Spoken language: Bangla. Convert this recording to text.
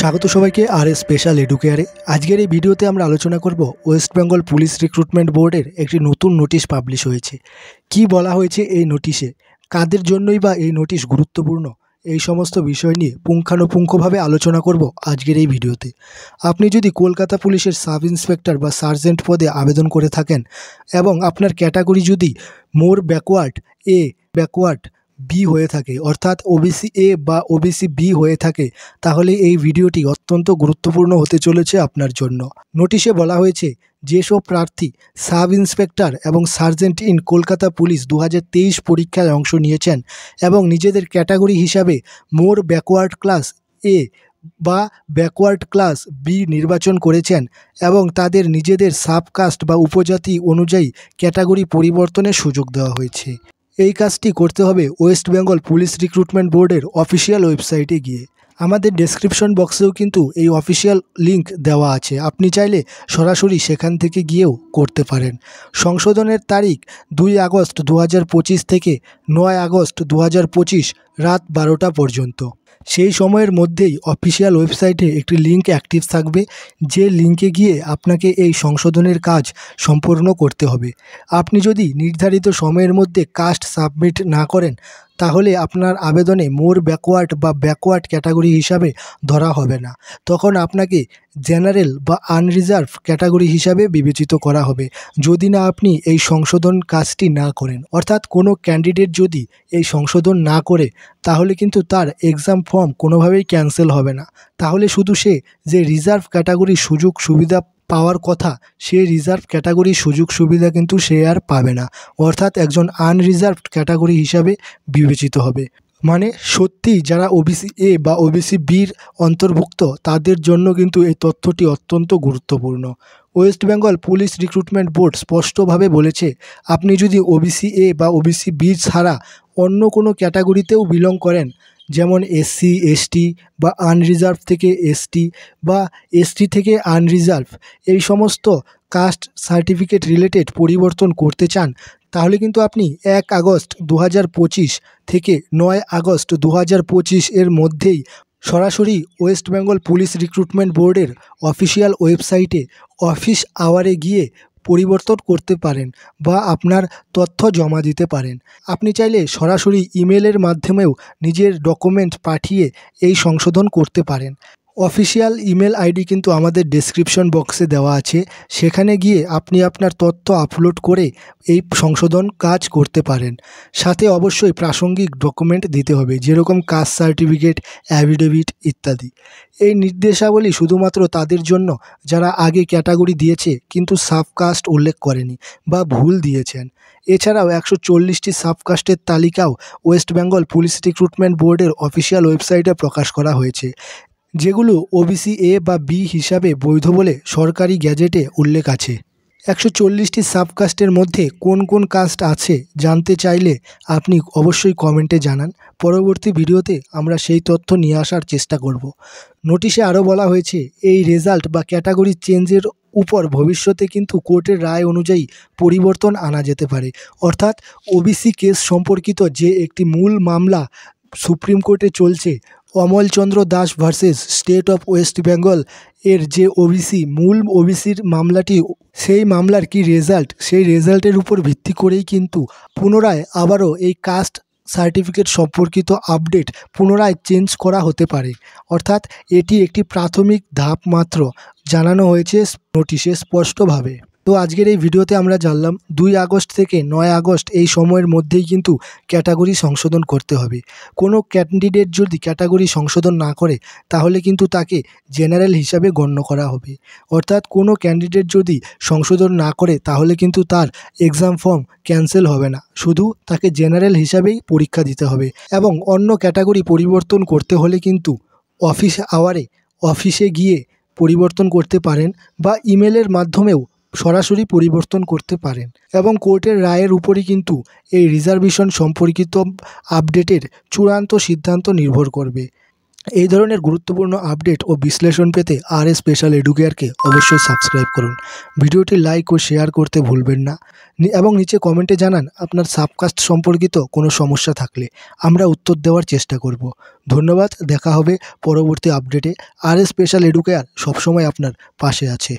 স্বাগত সবাইকে আর স্পেশাল এডুকেয়ারে। আজকের এই ভিডিওতে আমরা আলোচনা করব ওয়েস্ট বেঙ্গল পুলিশ রিক্রুটমেন্ট বোর্ডের একটি নতুন নোটিশ পাবলিশ হয়েছে। কি বলা হয়েছে এই নোটিশে, কাদের জন্যই বা এই নোটিশ গুরুত্বপূর্ণ, এই সমস্ত বিষয় নিয়ে পুঙ্খানুপুঙ্খভাবে আলোচনা করব আজকের এই ভিডিওতে। আপনি যদি কলকাতা পুলিশের সাব ইন্সপেক্টর বা সার্জেন্ট পদে আবেদন করে থাকেন এবং আপনার ক্যাটাগরি যদি মোর ব্যাকওয়ার্ড এ ব্যাকওয়ার্ড বি হয়ে থাকে, অর্থাৎ ওবিসি এ বা ওবিসি বি হয়ে থাকে, তাহলে এই ভিডিওটি অত্যন্ত গুরুত্বপূর্ণ হতে চলেছে আপনার জন্য। নোটিশে বলা হয়েছে, যেসব প্রার্থী সাব ইন্সপেক্টর এবং সার্জেন্ট ইন কলকাতা পুলিশ 2023 পরীক্ষায় অংশ নিয়েছেন এবং নিজেদের ক্যাটাগরি হিসাবে মোর ব্যাকওয়ার্ড ক্লাস এ বা ব্যাকওয়ার্ড ক্লাস বি নির্বাচন করেছেন এবং তাদের নিজেদের সাবকাস্ট বা উপজাতি অনুযায়ী ক্যাটাগরি পরিবর্তনের সুযোগ দেওয়া হয়েছে। এই কাজটি করতে হবে ওয়েস্ট বেঙ্গল পুলিশ রিক্রুটমেন্ট বোর্ডের অফিসিয়াল ওয়েবসাইটে গিয়ে। আমাদের ডেসক্রিপশন বক্সেও কিন্তু এই অফিসিয়াল লিংক দেওয়া আছে, আপনি চাইলে সরাসরি সেখান থেকে গিয়েও করতে পারেন। সংশোধনের তারিখ 2 আগস্ট 2025 থেকে 9 আগস্ট 2025 রাত 12টা পর্যন্ত। সেই সময়ের মধ্যেই অফিসিয়াল ওয়েবসাইটে একটি লিঙ্ক অ্যাক্টিভ থাকবে, যে লিঙ্কে গিয়ে আপনাকে এই সংশোধনের কাজ সম্পূর্ণ করতে হবে। আপনি যদি নির্ধারিত সময়ের মধ্যে কাস্ট সাবমিট না করেন, তাহলে আপনার আবেদনে মোর ব্যাকওয়ার্ড বা ব্যাকওয়ার্ড ক্যাটাগরি হিসাবে ধরা হবে না। তখন আপনাকে জেনারেল বা আনরিজার্ভ ক্যাটাগরি হিসাবে বিবেচিত করা হবে, যদি না আপনি এই সংশোধন কাজটি না করেন। অর্থাৎ কোনো ক্যান্ডিডেট যদি এই সংশোধন না করে, তাহলে কিন্তু তার এক্সাম ফর্ম কোনোভাবেই ক্যান্সেল হবে না। তাহলে শুধু সে যে রিজার্ভ ক্যাটাগরির সুযোগ সুবিধা পাওয়ার কথা, সে রিজার্ভ ক্যাটাগরির সুযোগ সুবিধা কিন্তু সে আর পাবে না, অর্থাৎ একজন আনরিজার্ভড ক্যাটাগরি হিসাবে বিবেচিত হবে। মানে সত্যিই যারা ওবিসি এ বা ওবিসি বির অন্তর্ভুক্ত, তাদের জন্য কিন্তু এই তথ্যটি অত্যন্ত গুরুত্বপূর্ণ। West Bengal police recruitment board স্পষ্টভাবে বলেছে, আপনি যদি ওবিসি এ বা ওবিসি বি ছাড়া অন্য কোনো ক্যাটাগরিতেও বিলং করেন, যেমন এসসি এসটি বা আনরিজার্ভ থেকে এসটি বা এসটি থেকে আনরিজার্ভ, এই সমস্ত কাস্ট সার্টিফিকেট রিলেটেড পরিবর্তন করতে চান, তাহলে কিন্তু আপনি 1 আগস্ট 2025 থেকে 9 আগস্ট 2025 এর মধ্যেই সরাসরি ওয়েস্ট বেঙ্গল পুলিশ রিক্রুটমেন্ট বোর্ডের অফিসিয়াল ওয়েবসাইটে অফিস আওয়ারে গিয়ে পরিবর্তন করতে পারেন বা আপনার তথ্য জমা দিতে পারেন। আপনি চাইলে সরাসরি ইমেলের মাধ্যমেও নিজের ডকুমেন্ট পাঠিয়ে এই সংশোধন করতে পারেন। অফিসিয়াল ইমেল আইডি কিন্তু আমাদের ডেসক্রিপশন বক্সে দেওয়া আছে, সেখানে গিয়ে আপনি আপনার তথ্য আপলোড করে এই সংশোধন কাজ করতে পারেন। সাথে অবশ্যই প্রাসঙ্গিক ডকুমেন্ট দিতে হবে, যেরকম কাস্ট সার্টিফিকেট, অ্যাফিডেভিট ইত্যাদি। এই নির্দেশাবলী শুধুমাত্র তাদের জন্য যারা আগে ক্যাটাগরি দিয়েছে কিন্তু সাবকাস্ট উল্লেখ করেনি বা ভুল দিয়েছেন। এছাড়াও 140টি সাবকাস্টের তালিকাও ওয়েস্ট বেঙ্গল পুলিশ রিক্রুটমেন্ট বোর্ডের অফিসিয়াল ওয়েবসাইটে প্রকাশ করা হয়েছে, যেগুলো ওবিসি এ বা বি হিসাবে বৈধ বলে সরকারি গ্যাজেটে উল্লেখ আছে। 140টি সাবকাস্টের মধ্যে কোন কোন কাস্ট আছে জানতে চাইলে আপনি অবশ্যই কমেন্টে জানান, পরবর্তী ভিডিওতে আমরা সেই তথ্য নিয়ে আসার চেষ্টা করব। নোটিশে আরও বলা হয়েছে, এই রেজাল্ট বা ক্যাটাগরি চেঞ্জের উপর ভবিষ্যতে কিন্তু কোর্টের রায় অনুযায়ী পরিবর্তন আনা যেতে পারে। অর্থাৎ ওবিসি কেস সম্পর্কিত যে একটি মূল মামলা সুপ্রিম কোর্টে চলছে, Amalchandra Das versus state of West Bengal এর যে মূল ওবিসির মামলাটি, সেই মামলার কি রেজাল্ট, সেই রেজাল্টের উপর ভিত্তি করেই কিন্তু পুনরায় আবারও এই কাস্ট সার্টিফিকেট সম্পর্কিত আপডেট পুনরায় চেঞ্জ করা হতে পারে। অর্থাৎ এটি একটি প্রাথমিক ধাপ মাত্র, জানানো হয়েছে নোটিশে স্পষ্টভাবে। তো আজকের এই ভিডিওতে আমরা জানলাম 2 আগস্ট থেকে 9 আগস্ট এই সময়ের মধ্যেই কিন্তু ক্যাটাগরি সংশোধন করতে হবে। কোনো ক্যান্ডিডেট যদি ক্যাটাগরি সংশোধন না করে, তাহলে কিন্তু তাকে জেনারেল হিসাবে গণ্য করা হবে। অর্থাৎ কোনো ক্যান্ডিডেট যদি সংশোধন না করে, তাহলে কিন্তু তার এক্সাম ফর্ম ক্যান্সেল হবে না, শুধু তাকে জেনারেল হিসাবেই পরীক্ষা দিতে হবে। এবং অন্য ক্যাটাগরি পরিবর্তন করতে হলে কিন্তু অফিস আওয়ারে অফিসে গিয়ে পরিবর্তন করতে পারেন বা ইমেলের মাধ্যমেও সরাসরি পরিবর্তন করতে পারেন। এবং কোর্টের রায়ের উপরই কিন্তু এই রিজার্ভেশন সম্পর্কিত আপডেটের চূড়ান্ত সিদ্ধান্ত নির্ভর করবে। এই ধরনের গুরুত্বপূর্ণ আপডেট ও বিশ্লেষণ পেতে আর এ স্পেশাল এডুকেয়ারকে অবশ্যই সাবস্ক্রাইব করুন। ভিডিওটি লাইক ও শেয়ার করতে ভুলবেন না এবং নিচে কমেন্টে জানান আপনার সাবকাস্ট সম্পর্কিত কোনো সমস্যা থাকলে আমরা উত্তর দেওয়ার চেষ্টা করব। ধন্যবাদ, দেখা হবে পরবর্তী আপডেটে। আর এ স্পেশাল এডুকেয়ার সবসময় আপনার পাশে আছে।